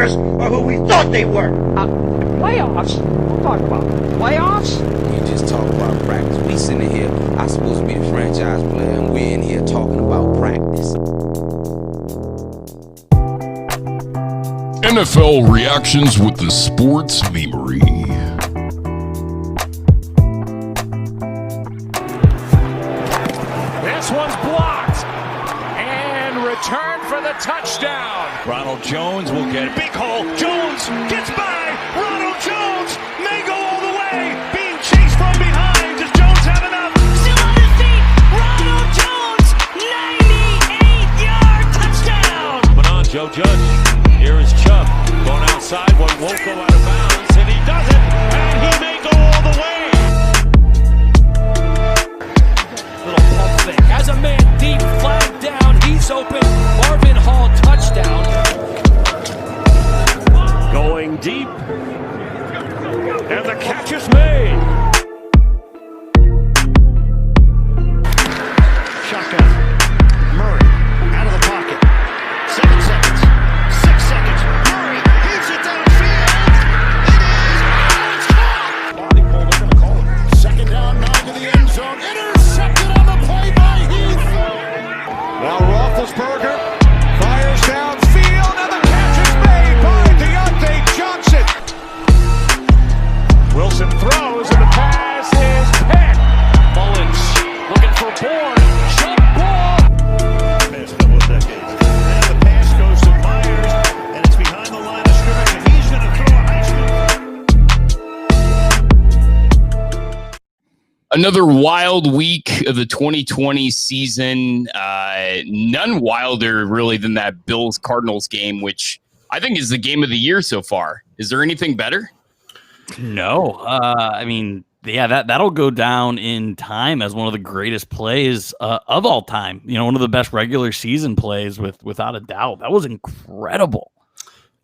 are who we thought they were. Playoffs? We'll talk about playoffs? You just talk about practice. We sitting here, I'm supposed to be the franchise player, and we're in here talking about practice. NFL reactions with the Sports Memory. This one's blocked and returned for the touchdown. Ronald Jones will get it. Big hole. Jones gets by. Ronald Jones may go all the way. Being chased from behind. Does Jones have enough? Still on his feet. Ronald Jones, 98-yard touchdown. Coming on, Joe Judge. Here is Chubb going outside. One won't go out of bounds, and he does it. And he may go all the way. Little pump fake. Has a man deep, flag down. He's open. Marvin Hall touchdown. Going deep. And the catch is made. Shotgun. Murray out of the pocket. 7 seconds. 6 seconds. Murray heaves it downfield. It is caught. Body pull. They're going to call it. Second down, 9 to the end zone. Intercepted on the play by Heath. Now Roethlisberger fires downfield, and the catch is made by Deontay Johnson. Wilson throws, and the pass is picked. Mullins looking for Bourne. Jump ball. Pass couple of decades. And the pass goes to Myers, and it's behind the line of scrimmage, and he's going to throw a high school. Another wild week of the 2020 season. None wilder, really, than that Bills-Cardinals game, which I think is the game of the year so far. Is there anything better? No. I mean, yeah, that'll go down in time as one of the greatest plays of all time. You know, one of the best regular season plays without a doubt. That was incredible.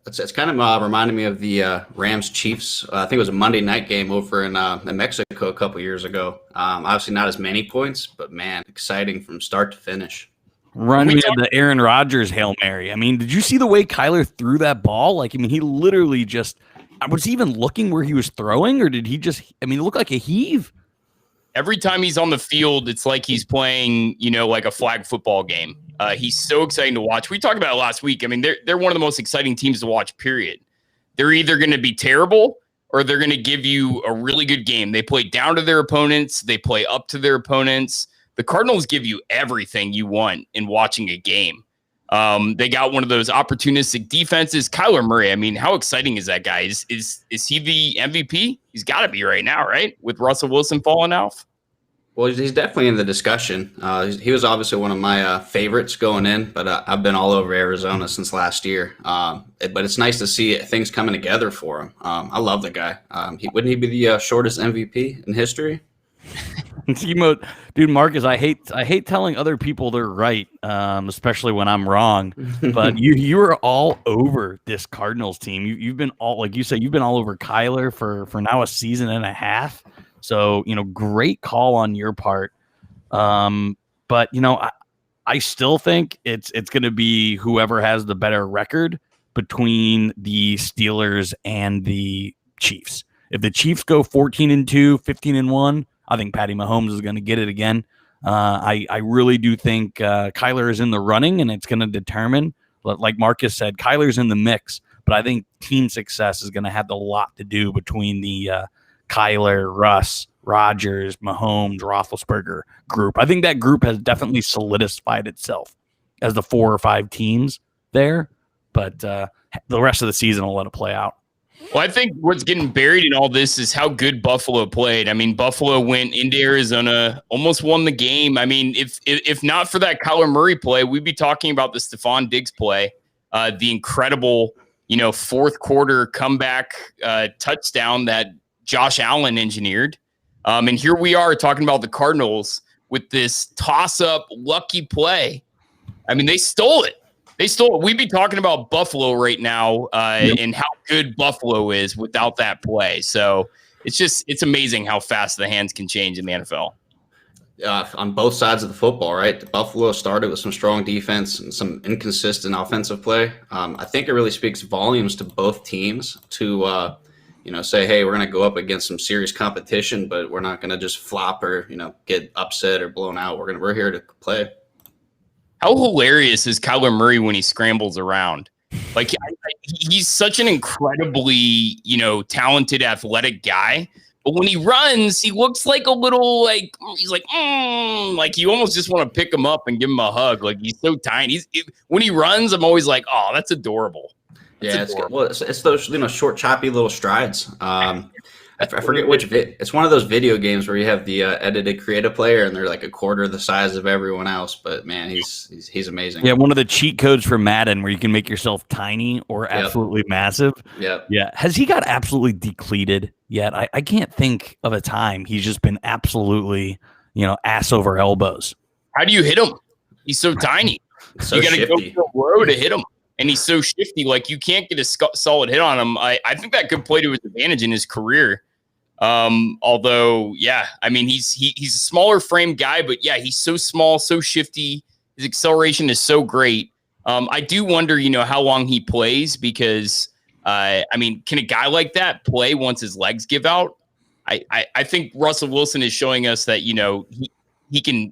It's kind of reminding me of the Rams-Chiefs. I think it was a Monday night game over in Mexico a couple years ago. Obviously not as many points, but, man, exciting from start to finish. Run me the Aaron Rodgers Hail Mary. I mean, did you see the way Kyler threw that ball? Like, I mean, he literally just – was he even looking where he was throwing, or did he just – I mean, it looked like a heave. Every time he's on the field, it's like he's playing, like a flag football game. He's so exciting to watch. We talked about it last week. I mean, they're one of the most exciting teams to watch, period. They're either going to be terrible or they're going to give you a really good game. They play down to their opponents. They play up to their opponents. The Cardinals give you everything you want in watching a game. They got one of those opportunistic defenses. Kyler Murray, I mean, how exciting is that guy? Is he the MVP? He's got to be right now, right? With Russell Wilson falling off? Well, he's definitely in the discussion. He was obviously one of my favorites going in, but I've been all over Arizona since last year. But it's nice to see things coming together for him. I love the guy. Wouldn't he be the shortest MVP in history? Dude, Marcus, I hate telling other people they're right, especially when I'm wrong. But you are all over this Cardinals team. You've been all, like you said, you've been all over Kyler for now a season and a half. So, great call on your part. But, I still think it's going to be whoever has the better record between the Steelers and the Chiefs. If the Chiefs go 14-2, 15-1, I think Patty Mahomes is going to get it again. I really do think Kyler is in the running, and it's going to determine, like Marcus said, Kyler's in the mix. But I think team success is going to have a lot to do between the Kyler, Russ, Rodgers, Mahomes, Roethlisberger group. I think that group has definitely solidified itself as the 4 or 5 teams there. But the rest of the season will let it play out. Well, I think what's getting buried in all this is how good Buffalo played. I mean, Buffalo went into Arizona, almost won the game. I mean, if not for that Kyler Murray play, we'd be talking about the Stephon Diggs play, the incredible, fourth quarter comeback touchdown that Josh Allen engineered. And here we are talking about the Cardinals with this toss-up lucky play. I mean, they stole it. We'd be talking about Buffalo right now and how good Buffalo is without that play. So it's amazing how fast the hands can change in the NFL. On both sides of the football, right? Buffalo started with some strong defense and some inconsistent offensive play. I think it really speaks volumes to both teams to, say, hey, we're going to go up against some serious competition, but we're not going to just flop or, get upset or blown out. We're here to play. How hilarious is Kyler Murray when he scrambles around? Like, he's such an incredibly, talented, athletic guy. But when he runs, he looks like a little, he's like you almost just want to pick him up and give him a hug. Like, he's so tiny. When he runs, I'm always like, oh, that's adorable. It's those short, choppy little strides. I forget which it's one of those video games where you have the edited creative player and they're like a quarter the size of everyone else. But man, he's amazing. Yeah, one of the cheat codes for Madden where you can make yourself tiny or absolutely massive. Yep. Yeah. Has he got absolutely depleted yet? I can't think of a time he's just been absolutely, ass over elbows. How do you hit him? He's so tiny. So you got to go shifty. to the row to hit him. And he's so shifty, like you can't get a solid hit on him. I think that could play to his advantage in his career. Although, yeah, I mean, he's a smaller frame guy, but yeah, he's so small, so shifty. His acceleration is so great. I do wonder, how long he plays because, can a guy like that play once his legs give out? I think Russell Wilson is showing us that, he can,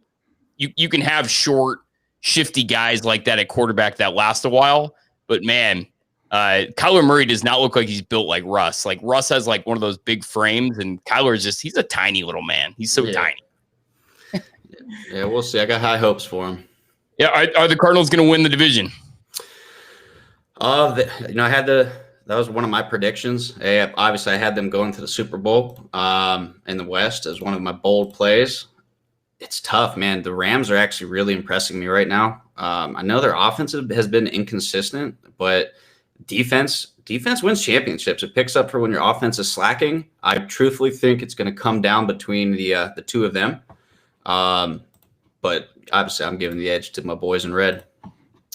you can have short, shifty guys like that at quarterback that last a while, but man, Kyler Murray does not look like he's built like Russ. Like Russ has like one of those big frames, and Kyler is he's a tiny little man. He's so tiny. Yeah, we'll see. I got high hopes for him. Yeah, are the Cardinals going to win the division? I had that was one of my predictions. Obviously, I had them going to the Super Bowl in the West as one of my bold plays. It's tough, man. The Rams are actually really impressing me right now. I know their offense has been inconsistent, but defense wins championships. It picks up for when your offense is slacking. I truthfully think it's going to come down between the two of them. But obviously, I'm giving the edge to my boys in red.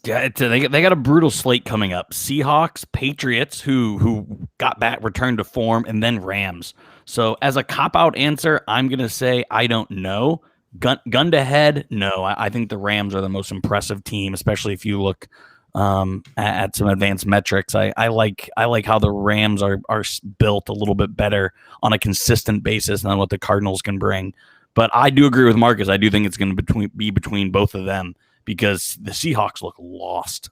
Yeah, they got a brutal slate coming up. Seahawks, Patriots, who got back, returned to form, and then Rams. So as a cop-out answer, I'm going to say I don't know. Gun to head, no. I think the Rams are the most impressive team, especially if you look at some advanced metrics. I like how the Rams are built a little bit better on a consistent basis than what the Cardinals can bring. But I do agree with Marcus. I do think it's going to be between both of them because the Seahawks look lost.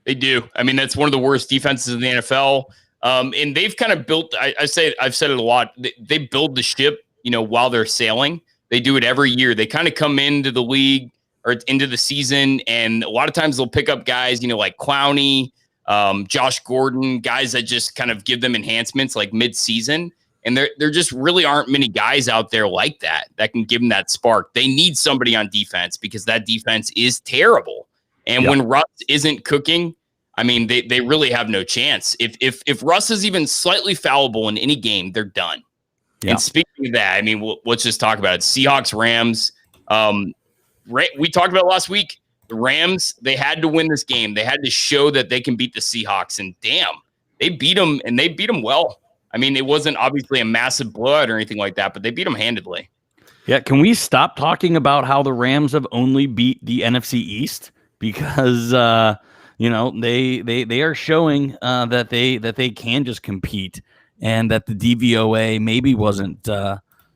They do. I mean, that's one of the worst defenses in the NFL. And they've kind of built. I've said it a lot. They build the ship, while they're sailing. They do it every year. They kind of come into the league or into the season, and a lot of times they'll pick up guys, like Clowney, Josh Gordon, guys that just kind of give them enhancements like mid-season. And there just really aren't many guys out there like that can give them that spark. They need somebody on defense because that defense is terrible. And when Russ isn't cooking, I mean, they really have no chance. If Russ is even slightly fallible in any game, they're done. Yeah. And speaking of that, I mean, let's just talk about it. Seahawks, Rams. We talked about last week. The Rams, they had to win this game. They had to show that they can beat the Seahawks. And damn, they beat them, and they beat them well. I mean, it wasn't obviously a massive blowout or anything like that, but they beat them handedly. Yeah, can we stop talking about how the Rams have only beat the NFC East? Because they are showing that they can just compete. And that the DVOA maybe wasn't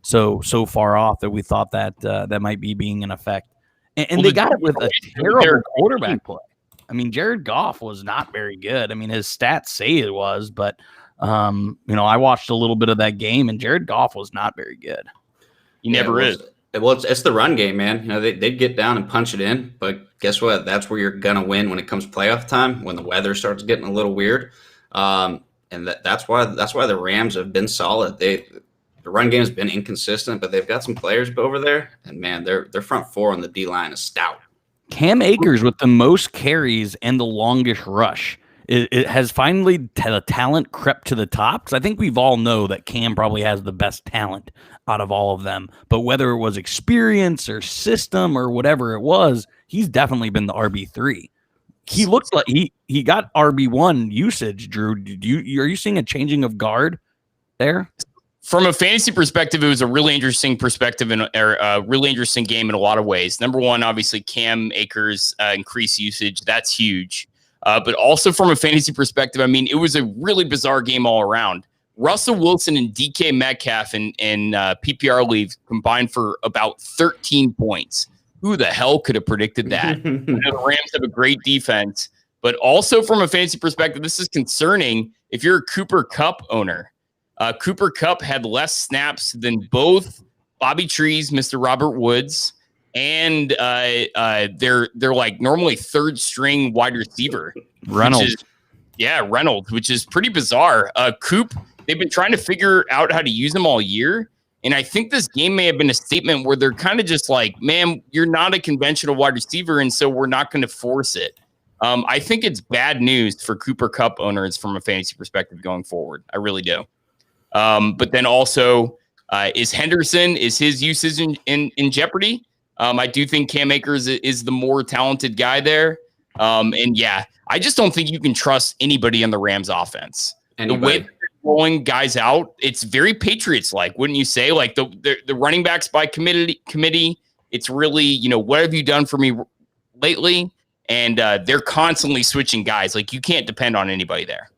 so far off that we thought that might be being in effect. And they got it with a terrible quarterback play. I mean, Jared Goff was not very good. I mean, his stats say it was, but I watched a little bit of that game, and Jared Goff was not very good. He never is. Well, it's the run game, man. They'd get down and punch it in, but guess what? That's where you're gonna win when it comes playoff time, when the weather starts getting a little weird. And that's why the Rams have been solid. The run game has been inconsistent, but they've got some players over there, and man, their front four on the D line is stout. Cam Akers with the most carries and the longest rush. It has finally the talent crept to the top, because I think we've all know that Cam probably has the best talent out of all of them. But whether it was experience or system or whatever it was, he's definitely been the RB3. He looked like he got RB1 usage, Drew. Are you seeing a changing of guard there? from a fantasy perspective, it was a really interesting perspective and a really interesting game in a lot of ways. Number one, obviously, Cam Akers increased usage. That's huge. But also from a fantasy perspective, I mean, it was a really bizarre game all around. Russell Wilson and DK Metcalf in PPR league combined for about 13 points. Who the hell could have predicted that? The Rams have a great defense. But also from a fantasy perspective, this is concerning if you're a Cooper Kupp owner. Cooper Kupp had less snaps than both Bobby Trees, Mr. Robert Woods, and they're like normally third string wide receiver. Reynolds. Reynolds, which is pretty bizarre. Coop, they've been trying to figure out how to use him all year. And I think this game may have been a statement where they're kind of just like, man, you're not a conventional wide receiver, and so we're not going to force it. I think it's bad news for Cooper Kupp owners from a fantasy perspective going forward. I really do. But then also, is his usage in jeopardy? I do think Cam Akers is the more talented guy there. And yeah, I just don't think you can trust anybody on the Rams offense. The way they're rolling guys out, it's very Patriots-like, wouldn't you say? Like the running backs by committee, it's really, what have you done for me lately? And they're constantly switching guys. Like, you can't depend on anybody there.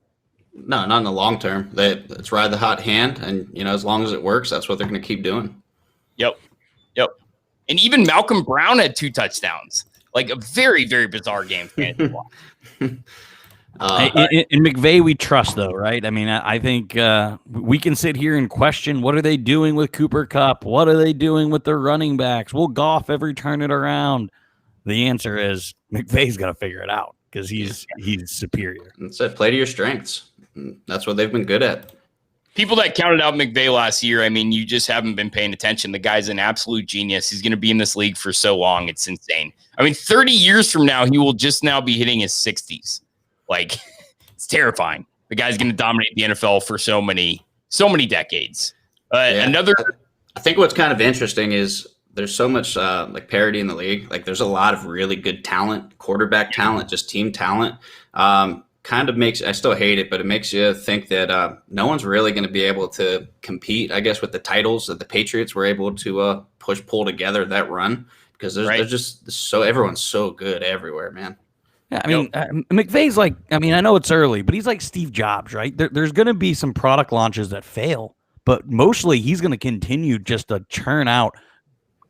No, not in the long term. Let's ride the hot hand, and as long as it works, that's what they're going to keep doing. Yep. And even Malcolm Brown had 2 touchdowns. Like a very, very bizarre game. In McVay, we trust, though, right? I mean, I think we can sit here and question, what are they doing with Cooper Kupp? What are they doing with their running backs? Will Goff ever turn it around? The answer is McVay's got to figure it out because he's superior. That's it. Play to your strengths. That's what they've been good at. People that counted out McVay last year, I mean, you just haven't been paying attention. The guy's an absolute genius. He's going to be in this league for so long. It's insane. I mean, 30 years from now, he will just now be hitting his 60s. Like, it's terrifying. The guy's going to dominate the NFL for so many decades. Another, I think what's kind of interesting is there's so much like parity in the league. Like, there's a lot of really good talent, quarterback talent, just team talent. Kind of makes, I still hate it, but it makes you think that no one's really going to be able to compete, I guess, with the titles that the Patriots were able to pull together that run, because there's just everyone's so good everywhere, man. Yeah, I mean, McVay's like, I mean, I know it's early, but he's like Steve Jobs, right? There's going to be some product launches that fail, but mostly he's going to continue just to churn out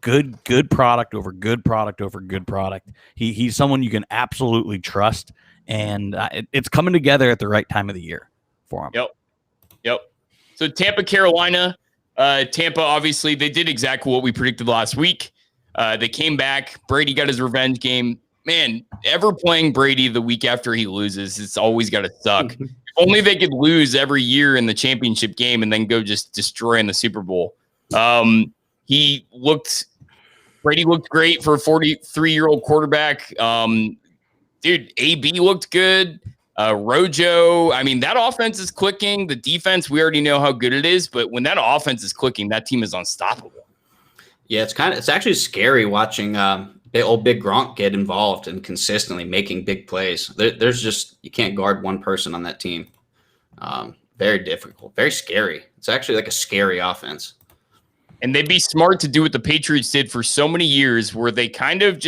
good product over good product over good product. He's someone you can absolutely trust. And it's coming together at the right time of the year for him. Yep. So Tampa, Carolina. Tampa, obviously, they did exactly what we predicted last week. They came back. Brady got his revenge game. Man, ever playing Brady the week after he loses, it's always got to suck. If only they could lose every year in the championship game and then go just destroy in the Super Bowl. Brady looked great for a 43-year-old quarterback. Dude, AB looked good. Rojo, I mean, that offense is clicking. The defense, we already know how good it is, but when that offense is clicking, that team is unstoppable. Yeah, it's actually scary watching old Big Gronk get involved and consistently making big plays. There's just, you can't guard one person on that team. Very difficult, very scary. It's actually like a scary offense. And they'd be smart to do what the Patriots did for so many years, where they kind of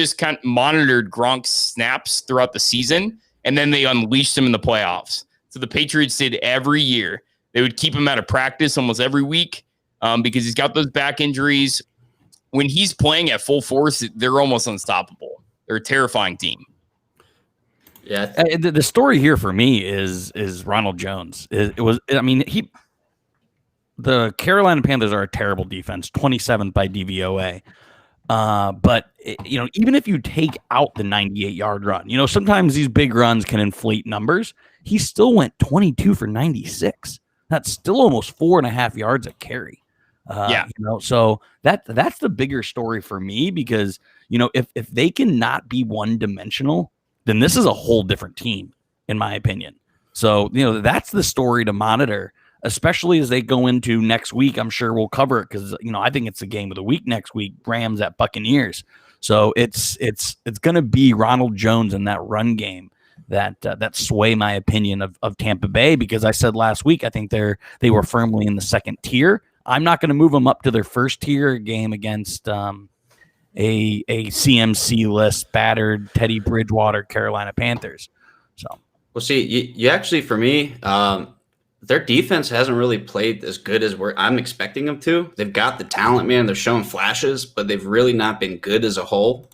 monitored Gronk's snaps throughout the season, and then they unleashed him in the playoffs. So the Patriots did every year. They would keep him out of practice almost every week because he's got those back injuries. When he's playing at full force, they're almost unstoppable. They're a terrifying team. Yeah. The story here for me is Ronald Jones. The Carolina Panthers are a terrible defense, 27th by DVOA. But even if you take out the 98-yard run, sometimes these big runs can inflate numbers. He still went 22 for 96. That's still almost 4.5 yards a carry. So that's the bigger story for me, because if they cannot be one-dimensional, then this is a whole different team, in my opinion. So that's the story to monitor, especially as they go into next week. I'm sure we'll cover it because I think it's the game of the week next week, Rams at Buccaneers. So it's going to be Ronald Jones in that run game that sway my opinion of Tampa Bay, because I said last week I think they were firmly in the second tier. I'm not going to move them up to their first tier game against a CMC list battered Teddy Bridgewater Carolina Panthers. So well, see, you actually, for me, their defense hasn't really played as good as I'm expecting them to. They've got the talent, man. They're showing flashes, but they've really not been good as a whole.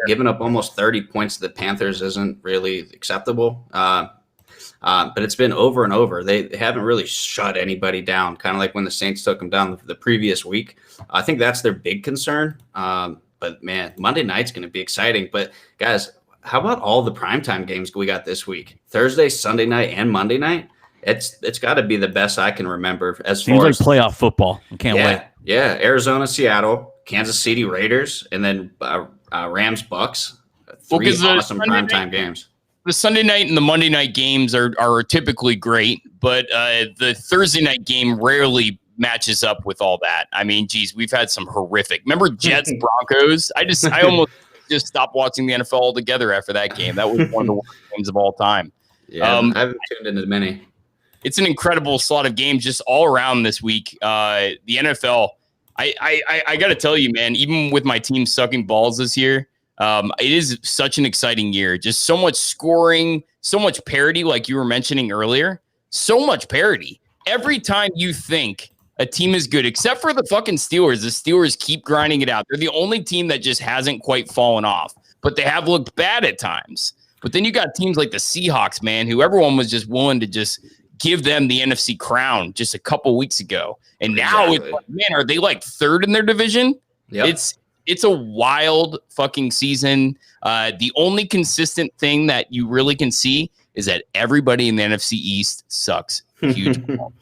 Giving up almost 30 points to the Panthers isn't really acceptable. But it's been over and over. They haven't really shut anybody down, kind of like when the Saints took them down the previous week. I think that's their big concern. But, man, Monday night's going to be exciting. But, guys, how about all the primetime games we got this week? Thursday, Sunday night, and Monday night? It's got to be the best I can remember. Seems like playoff football. I can't wait. Yeah, Arizona, Seattle, Kansas City Raiders, and then Rams, Bucks. Three awesome primetime games. The Sunday night and the Monday night games are typically great, but the Thursday night game rarely matches up with all that. I mean, geez, we've had some horrific. Remember Jets Broncos? I almost just stopped watching the NFL altogether after that game. That was one of the worst games of all time. Yeah, I haven't tuned into many. It's an incredible slot of games just all around this week. The NFL, I got to tell you, man, even with my team sucking balls this year, it is such an exciting year. Just so much scoring, so much parity, like you were mentioning earlier. So much parity. Every time you think a team is good, except for the fucking Steelers, the Steelers keep grinding it out. They're the only team that just hasn't quite fallen off, but they have looked bad at times. But then you got teams like the Seahawks, man, who everyone was just willing to just give them the NFC crown just a couple weeks ago. And now it's like, man, are they like third in their division? Yep. It's a wild fucking season. The only consistent thing that you really can see is that everybody in the NFC East sucks. Huge ball.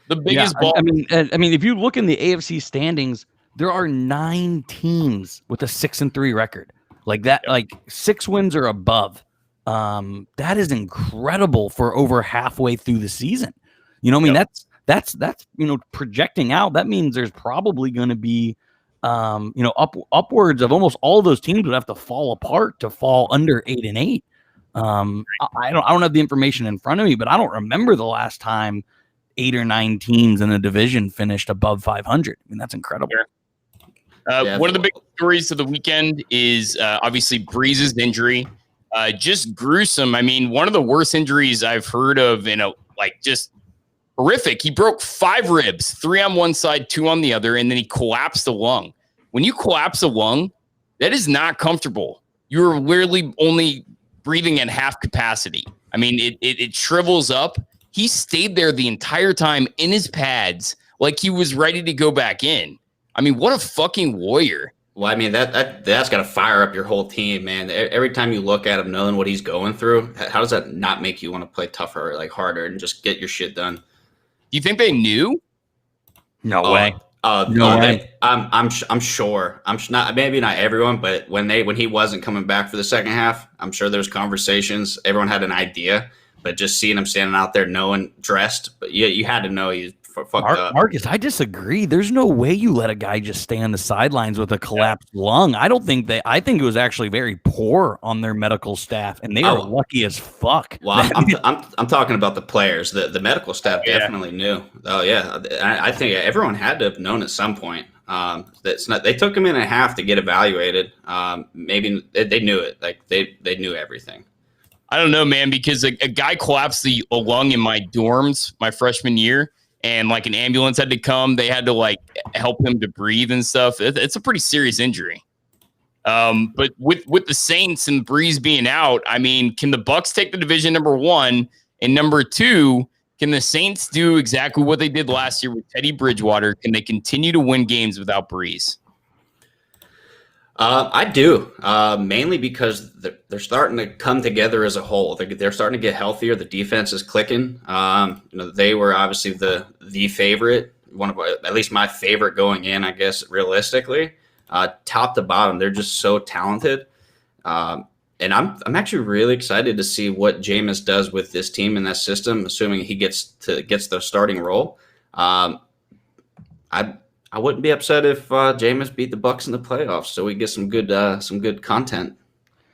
The biggest ball. I mean, if you look in the AFC standings, there are 9 teams with a 6-3 record. Like that, like 6 wins or above. That is incredible for over halfway through the season. You know, I mean, that's projecting out. That means there's probably going to be, upwards of almost all of those teams would have to fall apart to fall under 8-8. I don't have the information in front of me, but I don't remember the last time 8 or 9 teams in the division finished above 500. I mean, that's incredible. One of the big stories of the weekend is obviously Breeze's injury. Just gruesome. I mean, one of the worst injuries I've heard of just horrific. He broke 5 ribs, 3 on one side, 2 on the other, and then he collapsed a lung. When you collapse a lung, that is not comfortable. You're literally only breathing at half capacity. I mean, it shrivels up. He stayed there the entire time in his pads like he was ready to go back in. I mean, what a fucking warrior. Well, I mean, that's got to fire up your whole team, man. Every time you look at him, knowing what he's going through, how does that not make you want to play tougher, like harder, and just get your shit done? Do you think they knew? No way. No way. I'm sure. Not maybe not everyone, but when he wasn't coming back for the second half, I'm sure there was conversations. Everyone had an idea, but just seeing him standing out there, knowing dressed, but you had to know he's fucked up. Marcus, I disagree. There's no way you let a guy just stay on the sidelines with a collapsed lung. I think it was actually very poor on their medical staff, and they are lucky as fuck. Well, I'm talking about the players. The medical staff definitely knew. Oh yeah, I think everyone had to have known at some point. They took him in a half to get evaluated. Maybe they knew it. Like they knew everything. I don't know, man, because a guy collapsed a lung in my dorms my freshman year. And like an ambulance had to come. They had to like help him to breathe and stuff. It's a pretty serious injury. But with the Saints and Breeze being out, I mean, can the Bucks take the division, number 1? And number 2, can the Saints do exactly what they did last year with Teddy Bridgewater? Can they continue to win games without Breeze? I do, mainly because they're starting to come together as a whole. They're starting to get healthier. The defense is clicking. They were obviously the favorite, one of at least my favorite going in, I guess, realistically. Top to bottom, they're just so talented. And I'm actually really excited to see what Jameis does with this team and that system, assuming he gets the starting role. I wouldn't be upset if Jameis beat the Bucks in the playoffs, so we get some good content.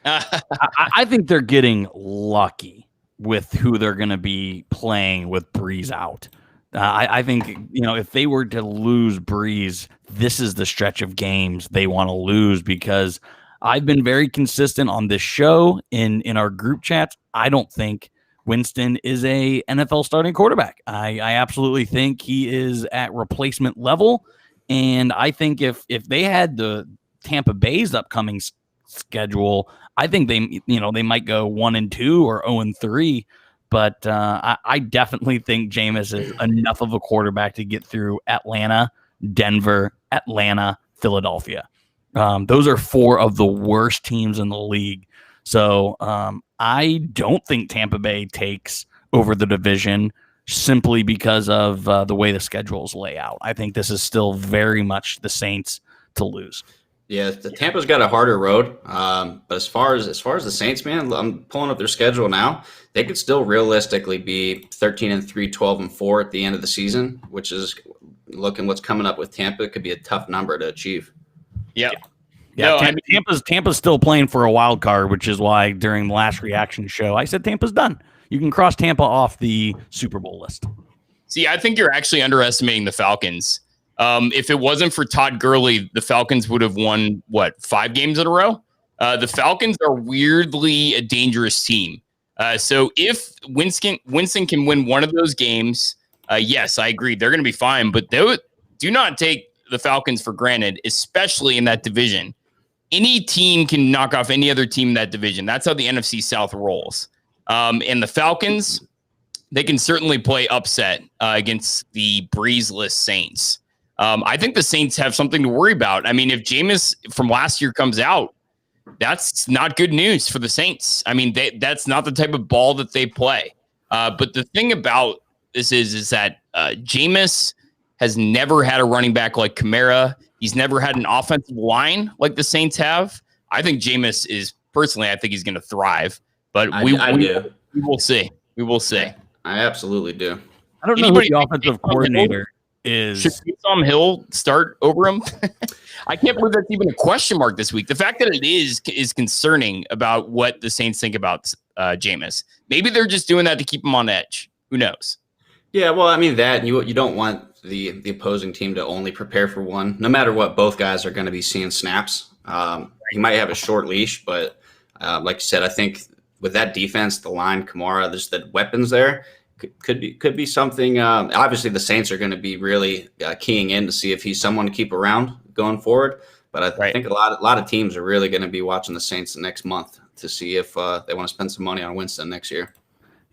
I think they're getting lucky with who they're going to be playing with Breeze out. I think, if they were to lose Breeze, this is the stretch of games they want to lose, because I've been very consistent on this show in our group chats. I don't think Winston is a NFL starting quarterback. I absolutely think he is at replacement level. And I think if they had the Tampa Bay's upcoming schedule, I think they might go 1-2 or 0-3. But I definitely think Jameis is enough of a quarterback to get through Atlanta, Denver, Atlanta, Philadelphia. Those are 4 of the worst teams in the league. So I don't think Tampa Bay takes over the division simply because of the way the schedules lay out. I think this is still very much the Saints to lose. Yeah, the Tampa's got a harder road. But as far as the Saints, man, I'm pulling up their schedule now. They could still realistically be 13-3, 12-4 at the end of the season, which is, looking what's coming up with Tampa, could be a tough number to achieve. Yeah. Yeah, Tampa's still playing for a wild card, which is why during the last reaction show I said Tampa's done. You can cross Tampa off the Super Bowl list. See, I think you're actually underestimating the Falcons. If it wasn't for Todd Gurley, the Falcons would have won, 5 games in a row? The Falcons are weirdly a dangerous team. So if Winston can win one of those games, yes, I agree. They're going to be fine. But do not take the Falcons for granted, especially in that division. Any team can knock off any other team in that division. That's how the NFC South rolls. And the Falcons, they can certainly play upset against the breezeless Saints. I think the Saints have something to worry about. I mean, if Jameis from last year comes out, that's not good news for the Saints. I mean, that's not the type of ball that they play. But the thing about this is that Jameis has never had a running back like Kamara. He's never had an offensive line like the Saints have. I think Jameis is, personally, I think he's going to thrive. But we will see. We will see. I absolutely do. I don't know who the offensive coordinator is. Should Taysom Hill start over him? I can't believe that's even a question mark this week. The fact that it is concerning about what the Saints think about Jameis. Maybe they're just doing that to keep him on edge. Who knows? Yeah, well, I mean, that you don't want the opposing team to only prepare for one. No matter what, both guys are going to be seeing snaps. He might have a short leash, but like you said, I think with that defense, the line, Kamara, there's the weapons there. Could be something. Obviously, the Saints are going to be really keying in to see if he's someone to keep around going forward. But I think a lot of teams are really going to be watching the Saints the next month to see if they want to spend some money on Winston next year.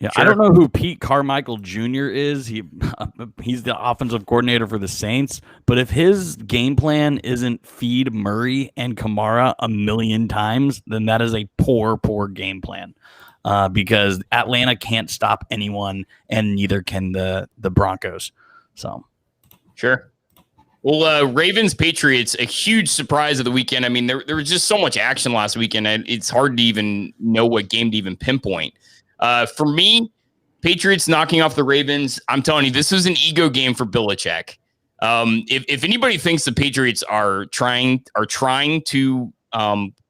Yeah, sure. I don't know who Pete Carmichael Jr. is. He's the offensive coordinator for the Saints. But if his game plan isn't feed Murray and Kamara a million times, then that is a poor game plan. Because Atlanta can't stop anyone, and neither can the Broncos. So, sure. Well, Ravens Patriots, a huge surprise of the weekend. I mean, there was just so much action last weekend, and it's hard to even know what game to even pinpoint. For me, Patriots knocking off the Ravens. I'm telling you, this was an ego game for Belichick. If anybody thinks the Patriots are trying to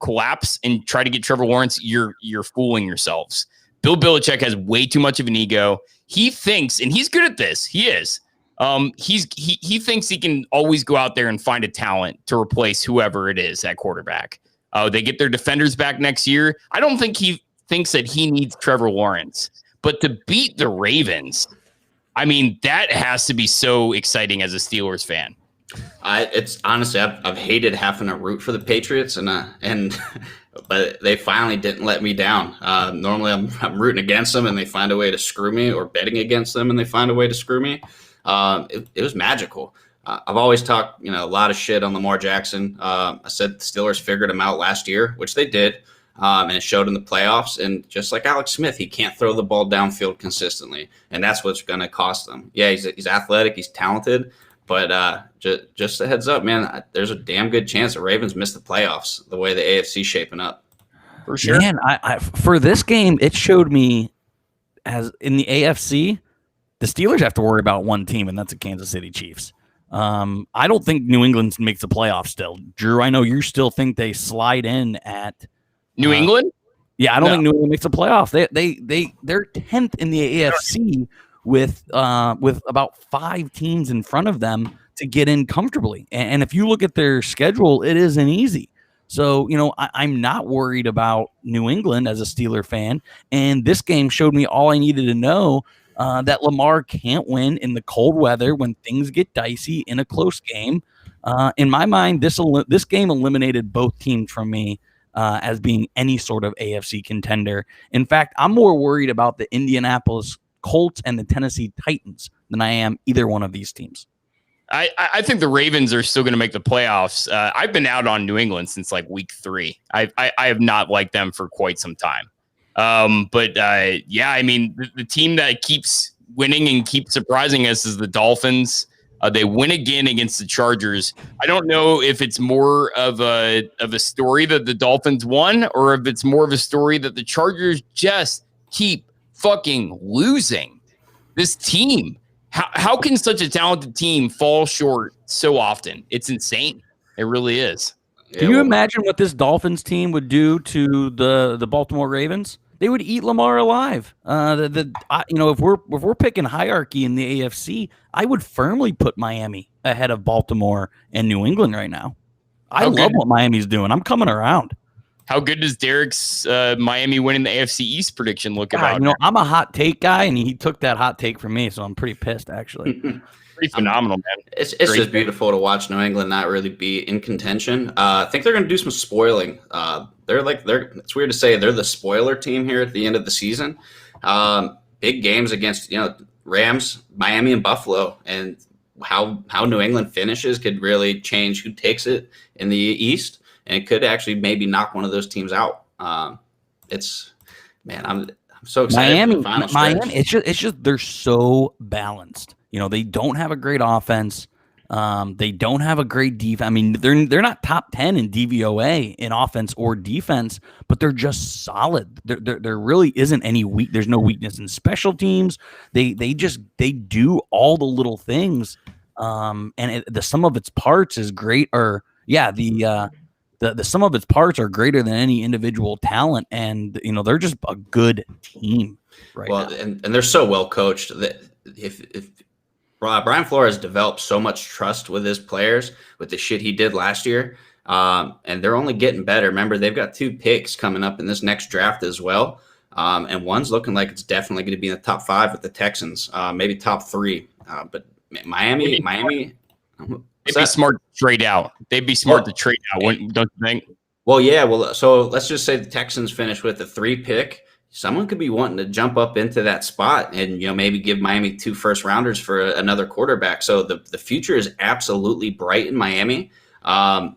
collapse and try to get Trevor Lawrence, you're fooling yourselves. Bill Belichick has way too much of an ego. He thinks, and he's good at this. He is. He thinks he can always go out there and find a talent to replace whoever it is at quarterback. They get their defenders back next year. I don't think he thinks that he needs Trevor Lawrence, but to beat the Ravens, I mean, that has to be so exciting as a Steelers fan. It's honestly, I've hated having to root for the Patriots, but they finally didn't let me down. Normally, I'm rooting against them, and they find a way to screw me, or betting against them, and they find a way to screw me. It was magical. I've always talked, a lot of shit on Lamar Jackson. I said the Steelers figured him out last year, which they did, and it showed in the playoffs. And just like Alex Smith, he can't throw the ball downfield consistently, and that's what's going to cost them. Yeah, he's athletic, he's talented. But just a heads up, man, there's a damn good chance the Ravens miss the playoffs the way the AFC's shaping up. For sure. Man, for this game, it showed me, as in the AFC, the Steelers have to worry about one team, and that's the Kansas City Chiefs. I don't think New England makes the playoffs still. Drew, I know you still think they slide in at New England? Yeah, I don't think New England makes the playoffs. They're 10th in the AFC with about 5 teams in front of them to get in comfortably. And if you look at their schedule, it isn't easy. So, I'm not worried about New England as a Steeler fan. And this game showed me all I needed to know, that Lamar can't win in the cold weather when things get dicey in a close game. In my mind, this game eliminated both teams from me as being any sort of AFC contender. In fact, I'm more worried about the Indianapolis Colts and the Tennessee Titans than I am either one of these teams. I think the Ravens are still going to make the playoffs. I've been out on New England since like week 3. I have not liked them for quite some time. But I mean, the team that keeps winning and keeps surprising us is the Dolphins. They win again against the Chargers. I don't know if it's more of a story that the Dolphins won, or if it's more of a story that the Chargers just keep fucking losing. This team, how can such a talented team fall short so often? It's insane. It really is. Can you imagine what this Dolphins team would do to the Baltimore Ravens? They would eat Lamar alive. If we're picking hierarchy in the AFC, I would firmly put Miami ahead of Baltimore and New England right now. I love what Miami's doing. I'm coming around. How good does Derek's Miami winning the AFC East prediction look about? I'm a hot take guy, and he took that hot take from me, so I'm pretty pissed, actually. Pretty phenomenal, man. It's just beautiful to watch New England not really be in contention. I think they're going to do some spoiling. It's weird to say they're the spoiler team here at the end of the season. Big games against Rams, Miami, and Buffalo, and how New England finishes could really change who takes it in the East. And it could actually maybe knock one of those teams out. I'm so excited. Miami. It's just they're so balanced. They don't have a great offense. They don't have a great defense. I mean, they're not top 10 in DVOA in offense or defense, but they're just solid. There really isn't any there's no weakness in special teams. They do all the little things. And the sum of its parts is great. The sum of its parts are greater than any individual talent, and they're just a good team right now. And they're so well coached that if Brian Flores developed so much trust with his players with the shit he did last year, and they're only getting better. Remember, they've got 2 picks coming up in this next draft as well, and one's looking like it's definitely going to be in the top 5 with the Texans, maybe top 3. But Miami. They'd be smart to trade out. Don't you think? Well, yeah. Well, so let's just say the Texans finish with a 3 pick. Someone could be wanting to jump up into that spot and maybe give Miami 2 first-rounders for another quarterback. So the future is absolutely bright in Miami. And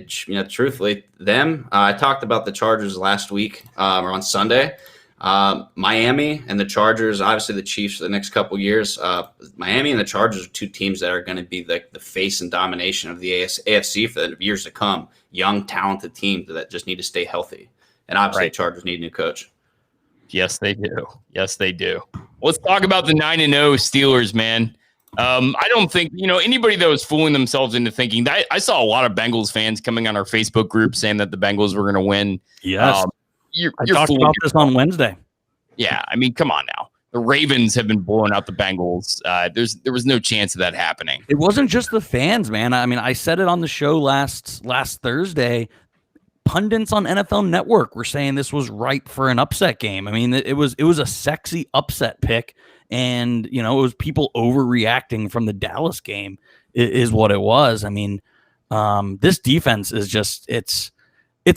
truthfully, I talked about the Chargers last week or on Sunday. Miami and the Chargers, obviously the Chiefs for the next couple of years. Miami and the Chargers are 2 teams that are going to be the face and domination of the AFC for the years to come. Young, talented teams that just need to stay healthy. And obviously the Chargers need a new coach. Yes, they do. Yes, they do. Let's talk about the 9-0 Steelers, man. I don't think, anybody that was fooling themselves into thinking that I saw a lot of Bengals fans coming on our Facebook group saying that the Bengals were going to win. Yes. I talked about this on Wednesday. Yeah, I mean, come on now. The Ravens have been blowing out the Bengals. There was no chance of that happening. It wasn't just the fans, man. I mean, I said it on the show last Thursday. Pundits on NFL Network were saying this was ripe for an upset game. I mean, it was a sexy upset pick, and it was people overreacting from the Dallas game is what it was. I mean, this defense is just it's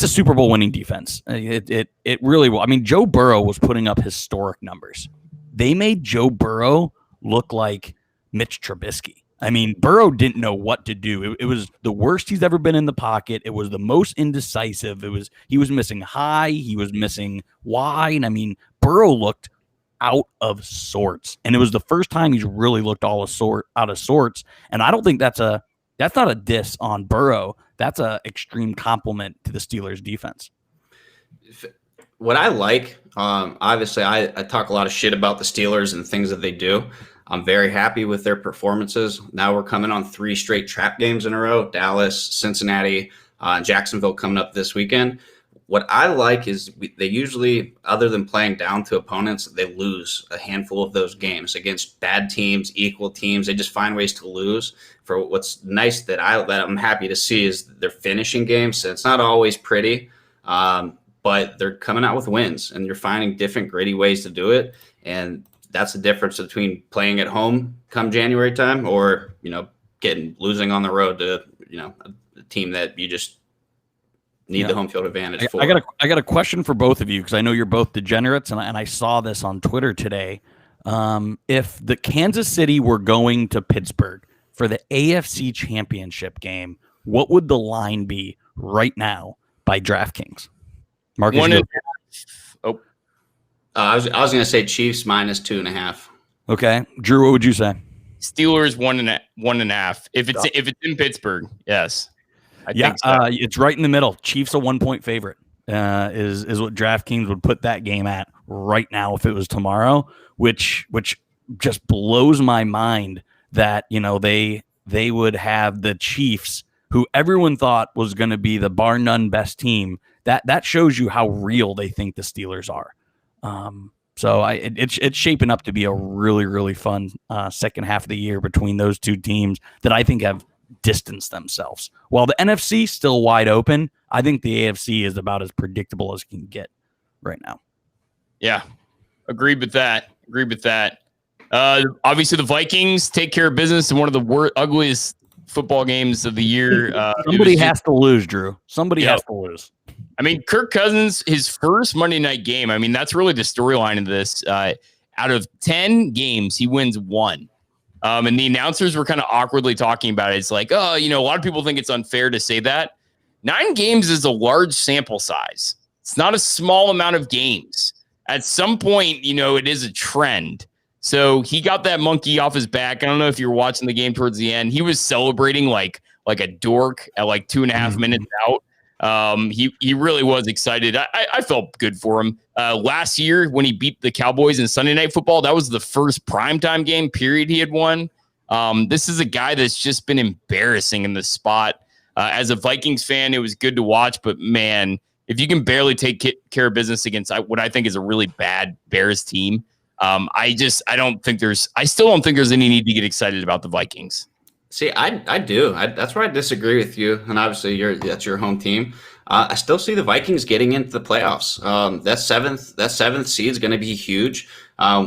a Super Bowl winning defense. It really will. I mean, Joe Burrow was putting up historic numbers. They made Joe Burrow look like Mitch Trubisky. I mean, Burrow didn't know what to do. It was the worst he's ever been in the pocket. It was the most indecisive. He was missing high. He was missing wide. I mean, Burrow looked out of sorts, and it was the first time he's really looked out of sorts. And I don't think that's not a diss on Burrow. That's an extreme compliment to the Steelers defense. What I like, obviously, I talk a lot of shit about the Steelers and things that they do. I'm very happy with their performances. Now we're coming on 3 straight trap games in a row: Dallas, Cincinnati, and Jacksonville coming up this weekend. what I like is they usually, other than playing down to opponents, they lose a handful of those games against bad teams, equal teams. They just find ways to lose. For what's nice that I'm happy to see is they're finishing games. So it's not always pretty, but they're coming out with wins, and you're finding different gritty ways to do it. And that's the difference between playing at home come January time or, losing on the road to, a team that you just need the home field advantage for. I got a question for both of you, because I know you're both degenerates, and I saw this on Twitter today. If the Kansas City were going to Pittsburgh for the AFC Championship game, what would the line be right now by DraftKings? Marcus, I was going to say Chiefs -2.5. Okay, Drew, what would you say? Steelers 1.5. If it's in Pittsburgh, yes. I think so. It's right in the middle. Chiefs a 1-point favorite is what DraftKings would put that game at right now if it was tomorrow, which just blows my mind that they would have the Chiefs, who everyone thought was going to be the bar none best team. That shows you how real they think the Steelers are. So it's shaping up to be a really, really fun second half of the year between those two teams that I think have distanced themselves. While the NFC still wide open, I think the AFC is about as predictable as it can get right now. Yeah, agreed with that. Obviously, the Vikings take care of business in one of the ugliest football games of the year. Somebody has to lose, Drew. Somebody has to lose. I mean, Kirk Cousins, his first Monday night game, I mean, that's really the storyline of this. Out of 10 games, he wins 1. And the announcers were kind of awkwardly talking about it. It's like, a lot of people think it's unfair to say that. 9 games is a large sample size. It's not a small amount of games. At some point, it is a trend. So he got that monkey off his back. I don't know if you were watching the game towards the end. He was celebrating like a dork at like 2.5 minutes out. He really was excited. I felt good for him. Last year when he beat the Cowboys in Sunday Night Football, that was the first primetime game period he had won. This is a guy that's just been embarrassing in the spot. As a Vikings fan, it was good to watch, but man, if you can barely take care of business against what I think is a really bad Bears team, I still don't think there's any need to get excited about the Vikings. See, I do. That's where I disagree with you. And obviously, that's your home team. I still see the Vikings getting into the playoffs. That seventh seed is going to be huge.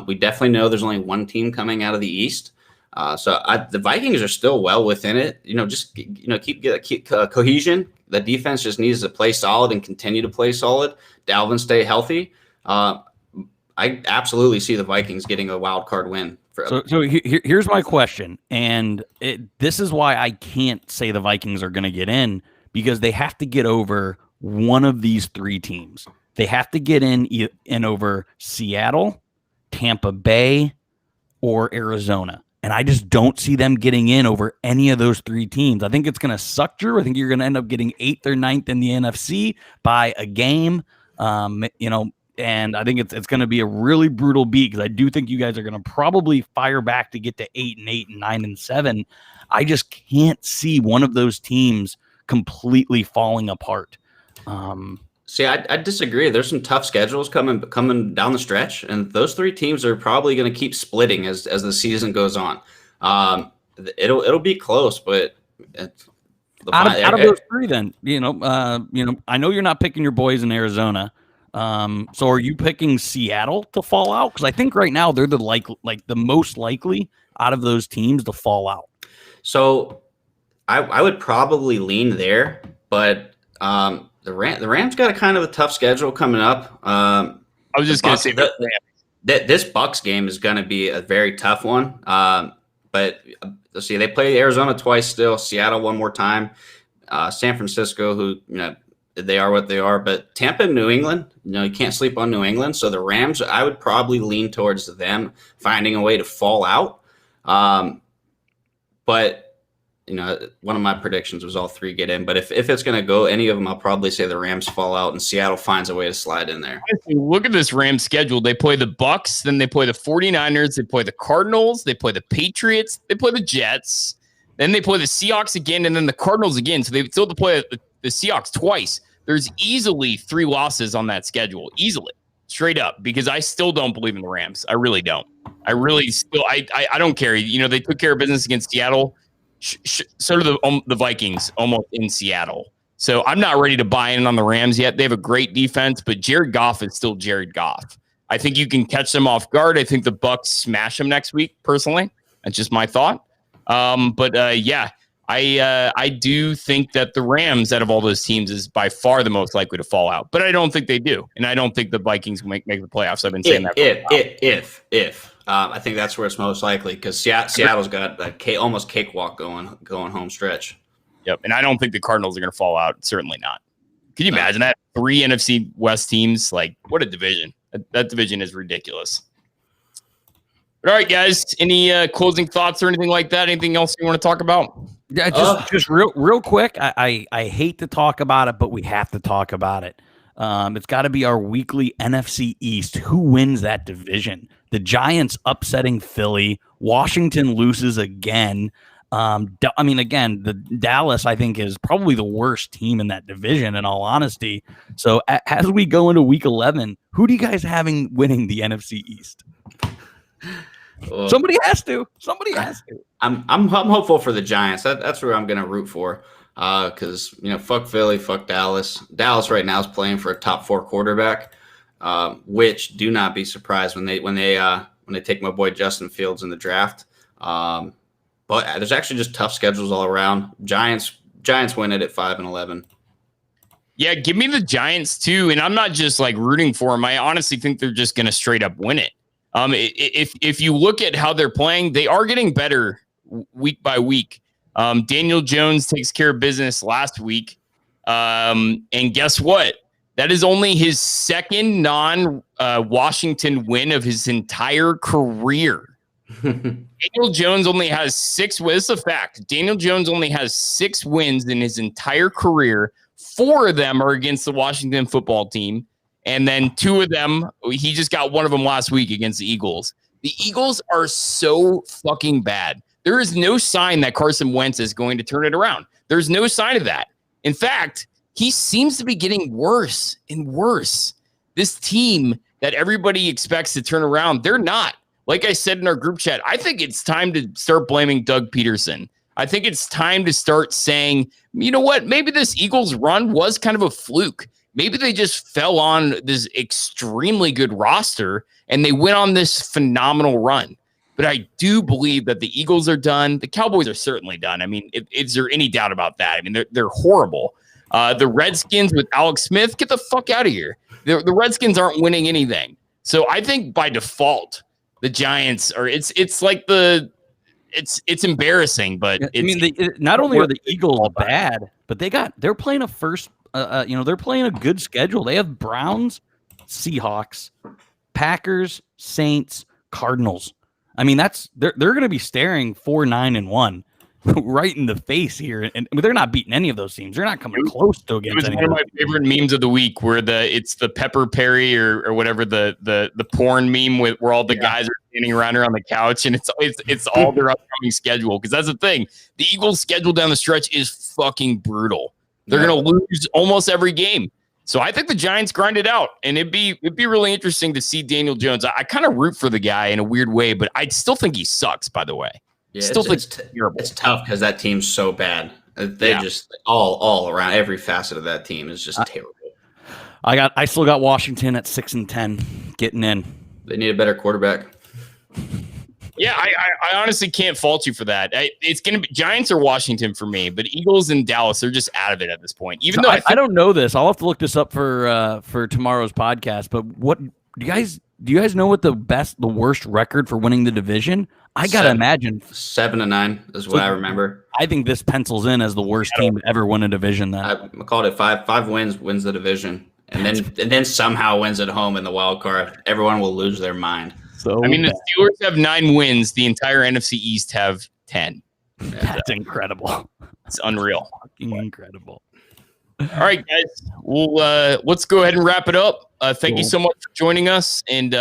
We definitely know there's only one team coming out of the East. The Vikings are still well within it. Keep cohesion. The defense just needs to play solid and continue to play solid. Dalvin stay healthy. I absolutely see the Vikings getting a wild card win. So here's my question, and this is why I can't say the Vikings are going to get in, because they have to get over one of these 3 teams. They have to get in over Seattle, Tampa Bay, or Arizona. And I just don't see them getting in over any of those 3 teams. I think it's going to suck, Drew. I think you're going to end up getting 8th or 9th in the NFC by a game. And I think it's going to be a really brutal beat, because I do think you guys are going to probably fire back to get to 8-8 and 9-7. I just can't see one of those teams completely falling apart. See, I disagree. There's some tough schedules coming down the stretch, and those 3 teams are probably going to keep splitting as the season goes on. It'll be close, but out of those 3, then I know you're not picking your boys in Arizona. So are you picking Seattle to fall out? Because I think right now they're the most likely out of those teams to fall out. So I would probably lean there, but the Rams got a kind of a tough schedule coming up. I was just going to say this Bucs game is going to be a very tough one. But let's see, they play Arizona twice still, Seattle one more time, San Francisco, who they are what they are, but Tampa and New England, you can't sleep on New England. So the Rams, I would probably lean towards them finding a way to fall out. But one of my predictions was all 3 get in. But if it's going to go any of them, I'll probably say the Rams fall out and Seattle finds a way to slide in there. Look at this Rams schedule. They play the Bucs, then they play the 49ers, they play the Cardinals, they play the Patriots, they play the Jets, then they play the Seahawks again, and then the Cardinals again. So they still have to play the Seahawks twice. there's easily 3 losses on that schedule, easily, straight up, because I still don't believe in the Rams. I really don't. I really still, I don't care. You know, they took care of business against Seattle. So do the Vikings almost in Seattle. So I'm not ready to buy in on the Rams yet. They have a great defense, but Jared Goff is still Jared Goff. I think you can catch them off guard. I think the Bucs smash them next week, personally. That's just my thought. Yeah, I do think that the Rams, out of all those teams, is by far the most likely to fall out. But I don't think they do. And I don't think the Vikings will make the playoffs. I've been saying that. If. I think that's where it's most likely, because Seattle's got a almost cakewalk going home stretch. Yep, and I don't think the Cardinals are going to fall out. Certainly not. Can you imagine that? 3 NFC West teams? Like, what a division. That division is ridiculous. But all right, guys, any closing thoughts or anything like that? Anything else you want to talk about? Yeah, just real quick. I hate to talk about it, but we have to talk about it. It's got to be our weekly NFC East. Who wins that division? The Giants upsetting Philly. Washington loses again. Again, the Dallas, I think, is probably the worst team in that division, in all honesty. So as we go into week 11, who do you guys having winning the NFC East? Well, Somebody has to. I'm hopeful for the Giants. That's where I'm going to root for. Because fuck Philly, fuck Dallas. Dallas right now is playing for a top 4 quarterback. Which do not be surprised when they take my boy Justin Fields in the draft. But there's actually just tough schedules all around. Giants win it at 5-11. Yeah, give me the Giants too. And I'm not just like rooting for them. I honestly think they're just going to straight up win it. If you look at how they're playing, they are getting better week by week. Daniel Jones takes care of business last week. And guess what? That is only his second non-Washington win of his entire career. Daniel Jones only has 6 wins. This is a fact. Daniel Jones only has 6 wins in his entire career. 4 of them are against the Washington football team. And then 2 of them, he just got one of them last week against the Eagles. The Eagles are so fucking bad. There is no sign that Carson Wentz is going to turn it around. There's no sign of that. In fact, he seems to be getting worse and worse. This team that everybody expects to turn around, they're not. Like I said in our group chat, I think it's time to start blaming Doug Peterson. I think it's time to start saying, you know what? Maybe this Eagles run was kind of a fluke. Maybe they just fell on this extremely good roster and they went on this phenomenal run. But I do believe that the Eagles are done. The Cowboys are certainly done. I mean, is there any doubt about that? I mean, they're horrible. The Redskins with Alex Smith, get the fuck out of here. The Redskins aren't winning anything. So I think by default, the Giants are. It's embarrassing, but not only are the Eagles bad, but they're playing a first. They're playing a good schedule. They have Browns, Seahawks, Packers, Saints, Cardinals. I mean, they're going to be staring 4-9-1 right in the face here, and they're not beating any of those teams. They're not coming close to against. It was one of my favorite memes of the week, where it's the Pepper Perry or whatever the porn meme where all the guys are standing around her on the couch, and it's all their upcoming schedule. Because that's the thing, the Eagles' schedule down the stretch is fucking brutal. They're going to lose almost every game. So I think the Giants grind it out, and it'd be really interesting to see Daniel Jones. I kind of root for the guy in a weird way, but I still think he sucks, by the way. Yeah, it's tough because that team's so bad. They just all around, every facet of that team is just terrible. I still got Washington at 6-10 getting in. They need a better quarterback. Yeah, I honestly can't fault you for that. It's going to be Giants or Washington for me, but Eagles and Dallas, they're just out of it at this point. Even though I don't know this, I'll have to look this up for tomorrow's podcast. But what do you guys know what the worst record for winning the division? I gotta imagine 7-9 is what I remember. I think this pencils in as the worst team to ever win a division. Then I called it 5 wins the division, and then somehow wins at home in the wild card. Everyone will lose their mind. So I mean, the Steelers have 9 wins. The entire NFC East have 10. That's incredible. It's unreal. Fucking incredible. All right, guys. Well, let's go ahead and wrap it up. Thank you so much for joining us, and